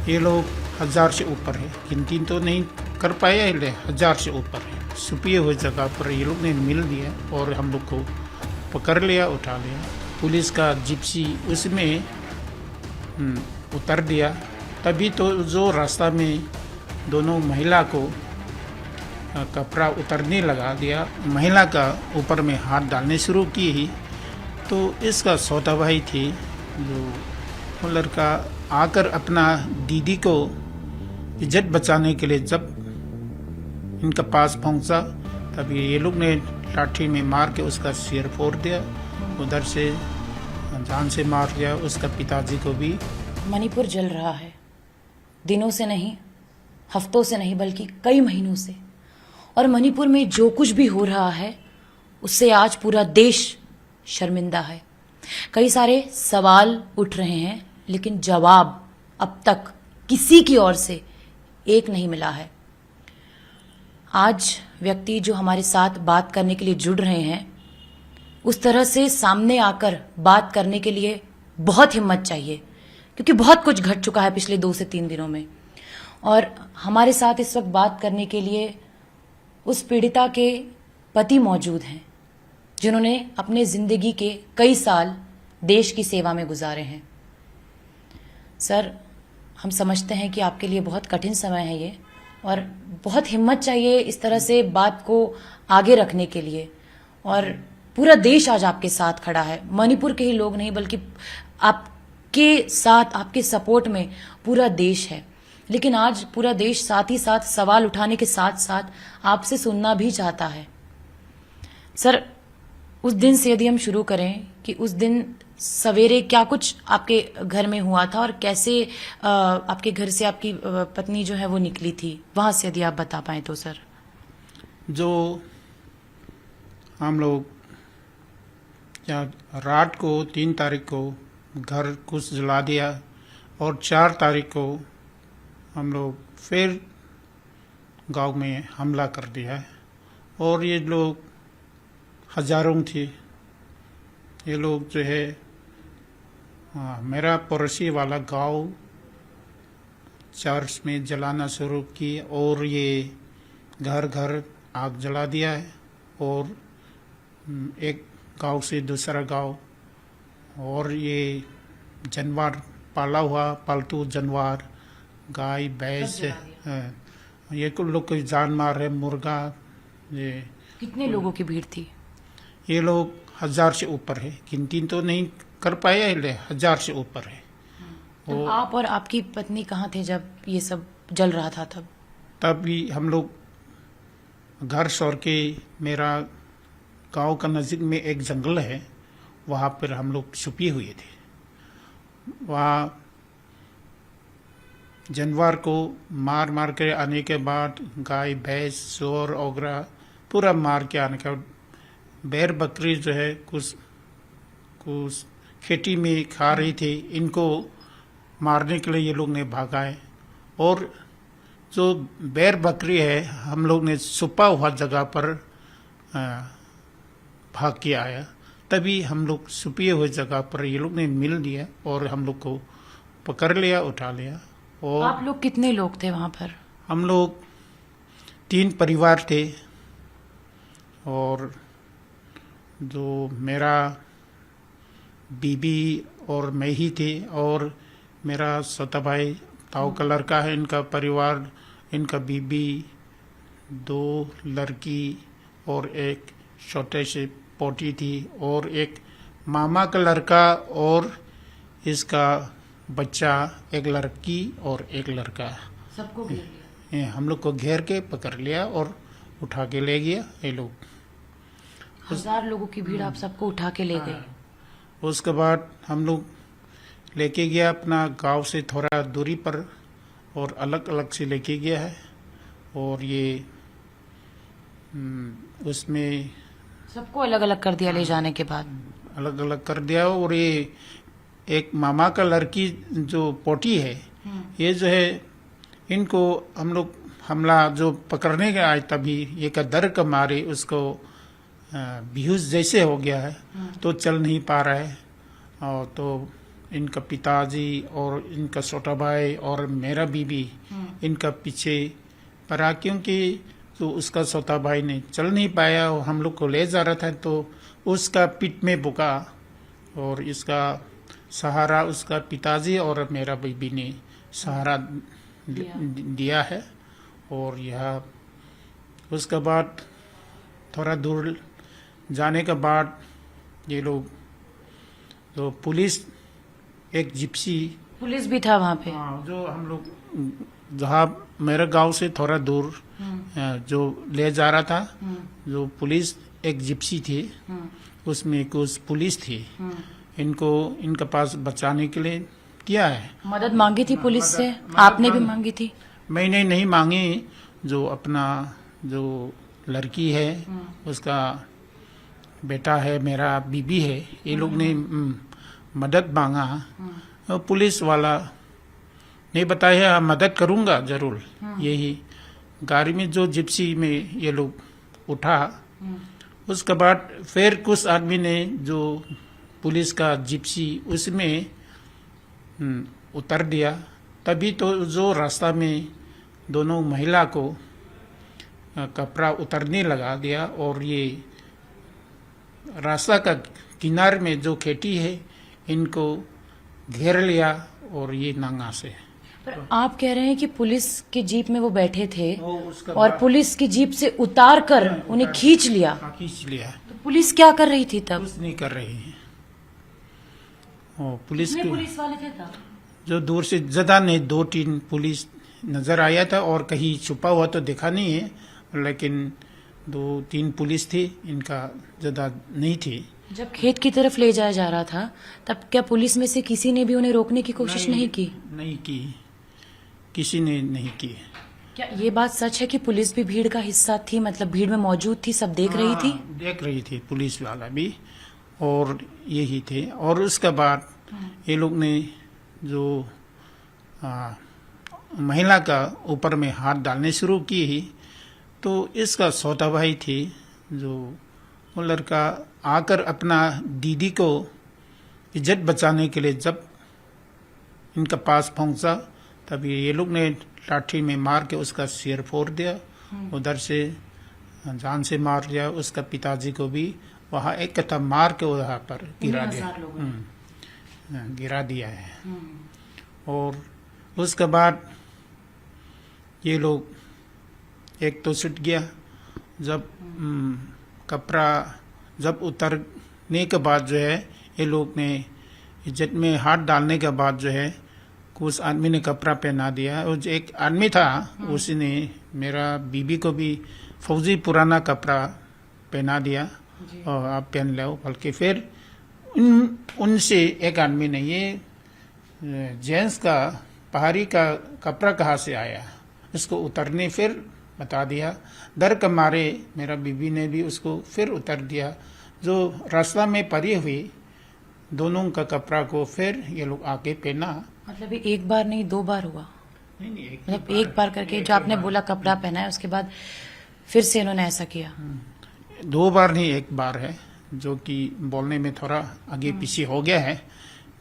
ये लोग 1000 से ऊपर है, गिनती तो नहीं कर पाए हैं, 1000 से ऊपर है। छुपी हुई जगह पर ये लोग ने मिल दिया और हम लोग को पकड़ लिया, उठा लिया। पुलिस का जिप्सी उसमें उतर दिया। तभी तो जो रास्ता में दोनों महिला को कपड़ा उतरने लगा दिया, महिला का ऊपर में हाथ डालने शुरू की ही, तो इसका सौता भाई थी जो वो लड़का आकर अपना दीदी को इज्जत बचाने के लिए जब इनका पास पहुंचा, तभी ये लोग ने लाठी में मार के उसका सिर फोड़ दिया, उधर से जान से मार दिया उसका पिताजी को भी। मणिपुर जल रहा है, दिनों से नहीं, हफ्तों से नहीं, बल्कि कई महीनों से। और मणिपुर में जो कुछ भी हो रहा है उससे आज पूरा देश शर्मिंदा है। कई सारे सवाल उठ रहे हैं, लेकिन जवाब अब तक किसी की ओर से एक नहीं मिला है। आज व्यक्ति जो हमारे साथ बात करने के लिए जुड़ रहे हैं, उस तरह से सामने आकर बात करने के लिए बहुत हिम्मत चाहिए, क्योंकि बहुत कुछ घट चुका है पिछले 2 से 3 दिनों में। और हमारे साथ इस वक्त बात करने के लिए उस पीड़िता के पति मौजूद हैं, जिन्होंने अपने जिंदगी के कई साल देश की सेवा में गुजारे हैं। सर, हम समझते हैं कि आपके लिए बहुत कठिन समय है ये, और बहुत हिम्मत चाहिए इस तरह से बात को आगे रखने के लिए। और पूरा देश आज आपके साथ खड़ा है, मणिपुर के ही लोग नहीं, बल्कि आपके साथ, आपके सपोर्ट में पूरा देश है। लेकिन आज पूरा देश साथ ही साथ सवाल उठाने के साथ साथ आपसे सुनना भी चाहता है। सर, उस दिन से यदि हम शुरू करें कि उस दिन सवेरे क्या कुछ आपके घर में हुआ था और कैसे आपके घर से आपकी पत्नी जो है वो निकली थी, वहां से यदि आप बता पाएं तो सर। जो हम लोग रात को 3 तारीख को घर कुछ जला दिया और 4 तारीख को हम लोग फिर गांव में हमला कर दिया। और ये लोग हजारों थे। ये लोग जो है मेरा पड़ोसी वाला गांव चर्च में जलाना शुरू की और ये घर घर आग जला दिया है। और एक गांव से दूसरा गांव, और ये जानवर पाला हुआ पालतू जानवर, गाय भैंस, ये कुछ लोग कोई जान मार है, मुर्गा। ये कितने लोगों की भीड़ थी? ये लोग 1000 से ऊपर है, गिनती तो नहीं कर पाए हैं, 1000 से ऊपर है। तो आप और आपकी पत्नी कहाँ थे जब ये सब जल रहा था? तब भी हम लोग घर छोड़ के, मेरा गांव का नज़दीक में एक जंगल है, वहाँ पर हम लोग छुपे हुए थे। वहाँ जानवर को मार मार के आने के बाद गाय भैंस सूअर वगैरह पूरा मार के आने के बाद बैर बकरी जो है कुछ खेती में खा रही थी, इनको मारने के लिए ये लोग ने भागाए। और जो बैर बकरी है हम लोग ने छुपा हुआ जगह पर भाग के आया, तभी हम लोग छुपी हुई जगह पर ये लोग ने मिल दिया और हम लोग को पकड़ लिया, उठा लिया। और आप लोग कितने लोग थे वहां पर? हम लोग 3 परिवार थे, और जो मेरा बीबी और मैं ही थे, और मेरा छोटा भाई ताऊ का लड़का है, इनका परिवार, इनका बीबी, 2 लड़की और एक छोटे से पोती थी, और एक मामा का लड़का और इसका बच्चा, एक लड़की और एक लड़का। सबको घेर लिया? हम लोग को घेर के पकड़ लिया और उठा के ले गया ये लोग। 1000 लोगों की भीड़, आप सबको उठा के ले गए? उसके बाद हम लोग लेके गया अपना गांव से थोड़ा दूरी पर, और अलग अलग से लेके गया है। और ये उसमें सबको अलग अलग कर दिया ले जाने के बाद? अलग अलग कर दिया। और ये एक मामा का लड़की जो पोती है, ये जो है इनको हम लोग हमला जो पकड़ने के आए, तभी ये का डर के मारे उसको बेहोश जैसे हो गया है, तो चल नहीं पा रहा है। और तो इनका पिताजी और इनका छोटा भाई और मेरा बीबी इनका पीछे पड़ा, क्योंकि तो उसका छोटा भाई ने चल नहीं पाया और हम लोग को ले जा रहा था, तो उसका पीठ में बुका और इसका सहारा उसका पिताजी और मेरा बीबी ने सहारा दिया है। और यह उसके बाद थोड़ा दूर जाने के बाद ये लोग तो पुलिस एक जिप्सी पुलिस भी था वहां पे? जो हम लोग जहाँ मेरे गांव से थोड़ा दूर जो ले जा रहा था, जो पुलिस एक जिप्सी थी, उसमें कुछ पुलिस थी, इनको इनके पास बचाने के लिए किया है। मदद मांगी थी पुलिस से? आपने भी मांगी थी? मैंने नहीं मांगी, जो अपना जो लड़की है उसका बेटा है, मेरा बीबी है, ये लोग ने मदद मांगा। और पुलिस वाला ने बताया मदद करूंगा जरूर। यही गाड़ी में जो जिप्सी में ये लोग उठा, उसके बाद फिर कुछ आदमी ने जो पुलिस का जिप्सी उसमें उतर दिया। तभी तो जो रास्ता में दोनों महिला को कपड़ा उतरने लगा दिया और ये रास्ता का किनारे में जो खेती है इनको घेर लिया और ये नंगा से। पर आप कह रहे हैं कि पुलिस की जीप में वो बैठे थे उसका और पुलिस की जीप से उतार कर उन्हें खींच लिया। खींच लिया। तो पुलिस क्या कर रही थी तब? कुछ नहीं कर रही है। पुलिस कितने के पुलिस वाले थे तब? जो दूर से ज्यादा नहीं, 2-3 पुलिस नजर आया था और कहीं छुपा हुआ तो देखा नहीं है, लेकिन 2-3 पुलिस थी, इनका ज्यादा नहीं थी। जब खेत की तरफ ले जाया जा रहा था तब क्या पुलिस में से किसी ने भी उन्हें रोकने की कोशिश नहीं की? नहीं की, किसी ने नहीं की। क्या ये बात सच है कि पुलिस भी भीड़ का हिस्सा थी, मतलब भीड़ में मौजूद थी, सब देख रही थी? देख रही थी पुलिस वाला भी, और यही थे। और उसके बाद ये लोग ने जो महिला का ऊपर में हाथ डालने शुरू की, तो इसका छोटा भाई थी, जो वो लड़का आकर अपना दीदी को इज्जत बचाने के लिए जब इनके पास पहुंचा, तभी ये लोग ने लाठी में मार के उसका सिर फोड़ दिया, उधर से जान से मार दिया। उसका पिताजी को भी वहाँ एक कथा मार के वहाँ पर गिरा दिया है। और उसके बाद ये लोग एक तो छूट गया। जब कपड़ा जब उतरने के बाद जो है, ये लोग ने इज्जत में हाथ डालने के बाद जो है, कुछ आदमी ने कपड़ा पहना दिया। और जो एक आदमी था उसने मेरा बीबी को भी फौजी पुराना कपड़ा पहना दिया और आप पहन लो, बल्कि फिर उनसे एक आदमी ने ये जेंट्स का पहाड़ी का कपड़ा कहाँ से आया, इसको उतरने फिर बता दिया। डर के मारे मेरा बीबी ने भी उसको फिर उतर दिया। जो रास्ता में पड़ी हुई दोनों का कपड़ा को फिर ये लोग आके पहना। मतलब ये एक बार नहीं 2 बार हुआ? नहीं, मतलब एक बार करके जो आपने बोला कपड़ा पहना है, उसके बाद फिर से इन्होंने ऐसा किया? 2 बार नहीं, 1 बार है, जो कि बोलने में थोड़ा आगे पीछे हो गया है।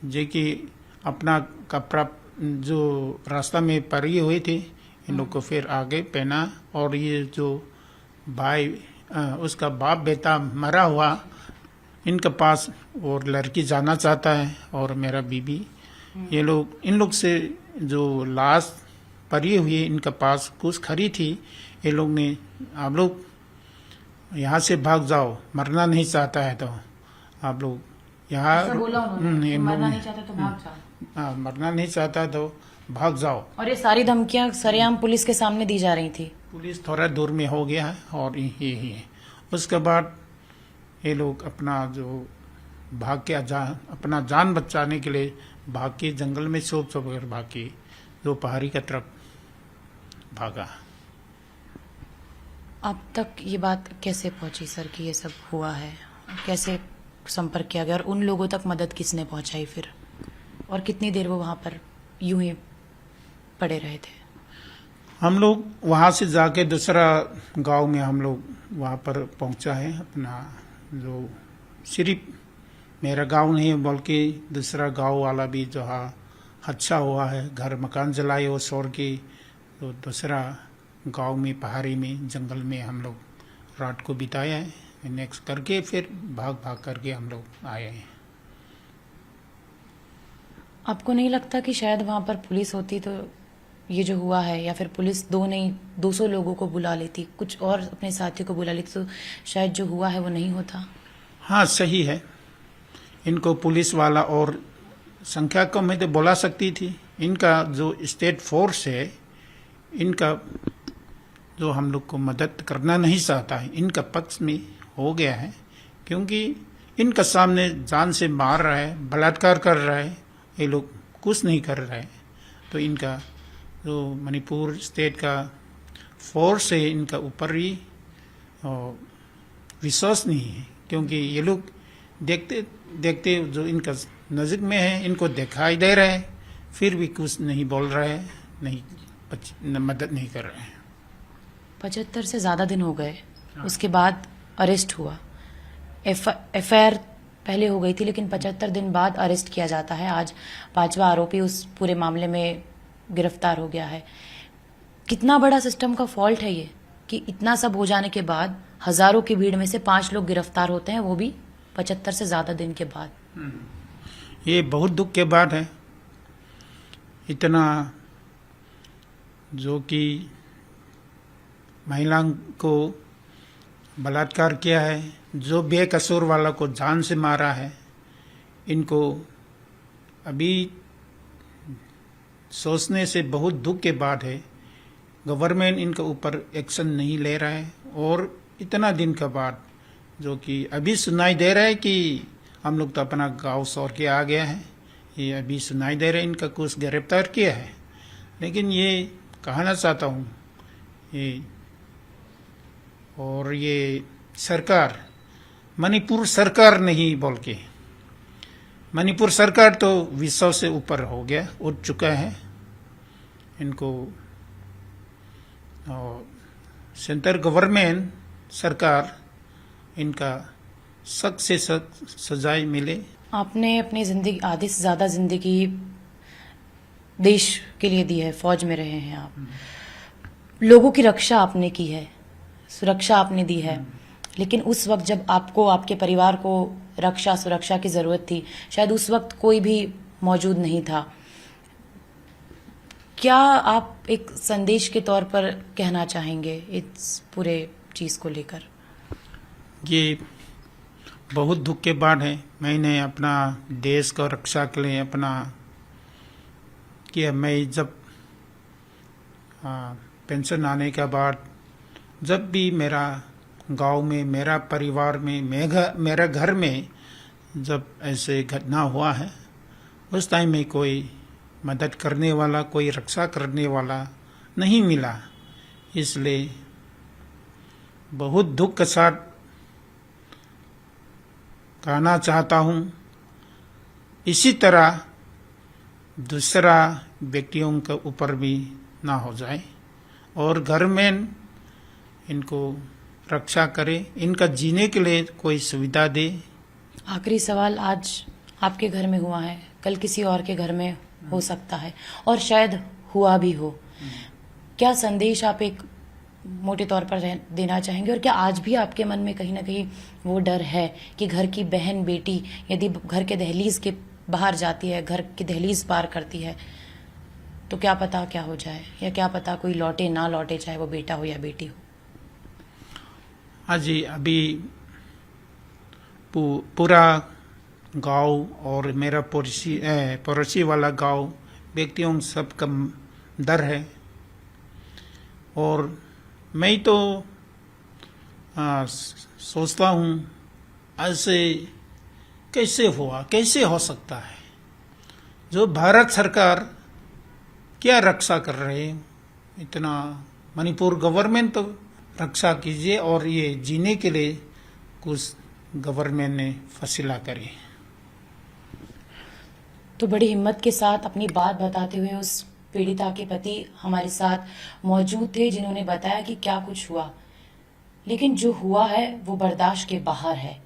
जो कि अपना कपड़ा जो रास्ता में पड़ी हुई थी, इन लोग को फिर आगे पहना। और ये जो भाई उसका बाप बेटा मरा हुआ, इनके पास और लड़की जाना चाहता है, और मेरा बीबी, ये लोग इन लोग से जो लाश पड़ी हुई इनके पास कुछ खरी थी, ये लोग ने आप लोग यहाँ से भाग जाओ, मरना नहीं चाहता है तो आप लोग यहाँ मरना नहीं चाहता तो भाग जाओ। मरना नहीं चाहता तो भाग जाओ। और ये सारी धमकियां सरेआम पुलिस के सामने दी जा रही थी? पुलिस थोड़ा दूर में हो गया है और यही है। उसके बाद ये लोग अपना जो भाग के अपना जान बचाने के लिए भाग के जंगल में छुप कर भाग के जो पहाड़ी की तरफ भागा। अब तक ये बात कैसे पहुंची सर कि ये सब हुआ है? कैसे संपर्क किया गया और उन लोगों तक मदद किसने पहुंचाई फिर? और कितनी देर वो वहां पर यूं ही पड़े रहे थे? हम लोग वहां से जाके दूसरा गांव में हम लोग वहां पर पहुंचा है। अपना जो सिर्फ मेरा गांव नहीं बोल के दूसरा गांव वाला भी जो है हादसा हुआ है, घर मकान जलाए वो छोड़ के, तो दूसरा गांव में पहाड़ी में जंगल में हम लोग रात को बिताया है। नेक्स्ट करके फिर भाग भाग करके हम लोग आए हैं। आपको नहीं लगता कि शायद वहां पर पुलिस होती तो ये जो हुआ है, या फिर पुलिस 200 लोगों को बुला लेती, कुछ और अपने साथियों को बुला लेती, तो शायद जो हुआ है वो नहीं होता? हाँ सही है, इनको पुलिस वाला और संख्या कम है तो बुला सकती थी। इनका जो स्टेट फोर्स है, इनका जो हम लोग को मदद करना नहीं चाहता है, इनका पक्ष में हो गया है, क्योंकि इनका सामने जान से मार रहा है, बलात्कार कर रहा है, ये लोग कुछ नहीं कर रहे हैं। तो इनका जो मणिपुर स्टेट का फोर्स है, इनका ऊपर ही विश्वास नहीं है, क्योंकि ये लोग देखते देखते जो इनका नज़दीक में है, इनको दिखाई दे रहा है, फिर भी कुछ नहीं बोल रहा है, नहीं मदद नहीं कर रहे हैं। 75 से ज़्यादा दिन हो गए, उसके बाद अरेस्ट हुआ। एफआईआर पहले हो गई थी, लेकिन 75 दिन बाद अरेस्ट किया जाता है। आज 5वां आरोपी उस पूरे मामले में गिरफ्तार हो गया है। कितना बड़ा सिस्टम का फॉल्ट है ये कि इतना सब हो जाने के बाद हजारों की भीड़ में से 5 लोग गिरफ्तार होते हैं, वो भी 75 से ज़्यादा दिन के बाद। ये बहुत दुख के बाद है। इतना जो कि महिला को बलात्कार किया है, जो बेकसूर वाला को जान से मारा है, इनको अभी सोचने से बहुत दुख के बाद है। गवर्नमेंट इनके ऊपर एक्शन नहीं ले रहा है, और इतना दिन के बाद जो कि अभी सुनाई दे रहा है कि हम लोग तो अपना गांव छोड़ के आ गया है, ये अभी सुनाई दे रहा है इनका कुछ गिरफ्तार किया है। लेकिन ये कहना चाहता हूँ, ये और ये सरकार, मणिपुर सरकार नहीं बोल के, मणिपुर सरकार तो विश्व से ऊपर हो गया, उठ चुका है। इनको सेंट्रल गवर्नमेंट सरकार इनका सख्त से सख्त सजाए मिले। आपने अपनी जिंदगी, आधे से ज्यादा जिंदगी देश के लिए दी है, फौज में रहे हैं आप, लोगों की रक्षा आपने की है, सुरक्षा आपने दी है, लेकिन उस वक्त जब आपको, आपके परिवार को रक्षा सुरक्षा की जरूरत थी, शायद उस वक्त कोई भी मौजूद नहीं था। क्या आप एक संदेश के तौर पर कहना चाहेंगे इस पूरे चीज को लेकर? ये बहुत दुख के बाद है। मैंने अपना देश को रक्षा के लिए अपना किया। मैं जब पेंशन आने के बाद, जब भी मेरा गांव में, मेरा परिवार में, मेरा घर में जब ऐसे घटना हुआ है, उस टाइम में कोई मदद करने वाला, कोई रक्षा करने वाला नहीं मिला। इसलिए बहुत दुख के साथ कहना चाहता हूँ, इसी तरह दूसरा व्यक्तियों के ऊपर भी ना हो जाए, और घर में इनको रक्षा करे, इनका जीने के लिए कोई सुविधा दे। आखिरी सवाल, आज आपके घर में हुआ है, कल किसी और के घर में हो सकता है, और शायद हुआ भी हो। क्या संदेश आप एक मोटे तौर पर देना चाहेंगे, और क्या आज भी आपके मन में कहीं ना कहीं वो डर है कि घर की बहन बेटी यदि घर के दहलीज के बाहर जाती है, घर की दहलीज पार करती है, तो क्या पता क्या हो जाए, या क्या पता कोई लौटे ना लौटे, चाहे वो बेटा हो या बेटी हो? हाँ जी, अभी पूरा गांव और मेरा पड़ोसी वाला गांव, व्यक्तियों सबका डर है। और मैं तो सोचता हूँ, ऐसे कैसे हुआ, कैसे हो सकता है? जो भारत सरकार क्या रक्षा कर रहे हैं, इतना मणिपुर गवर्नमेंट तो रक्षा कीजिए, और ये जीने के लिए कुछ गवर्नमेंट ने फैसला करे। तो बड़ी हिम्मत के साथ अपनी बात बताते हुए उस पीड़िता के पति हमारे साथ मौजूद थे, जिन्होंने बताया कि क्या कुछ हुआ, लेकिन जो हुआ है वो बर्दाश्त के बाहर है।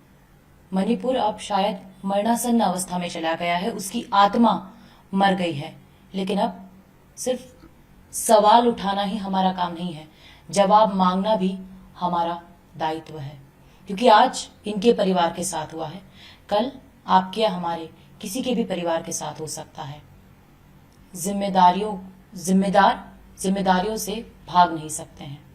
मणिपुर अब शायद मरणासन्न अवस्था में चला गया है, उसकी आत्मा मर गई है। लेकिन अब सिर्फ सवाल उठाना ही हमारा काम नहीं है, जवाब मांगना भी हमारा दायित्व है। क्योंकि आज इनके परिवार के साथ हुआ है, कल आपके या हमारे किसी के भी परिवार के साथ हो सकता है। जिम्मेदारियों से भाग नहीं सकते हैं।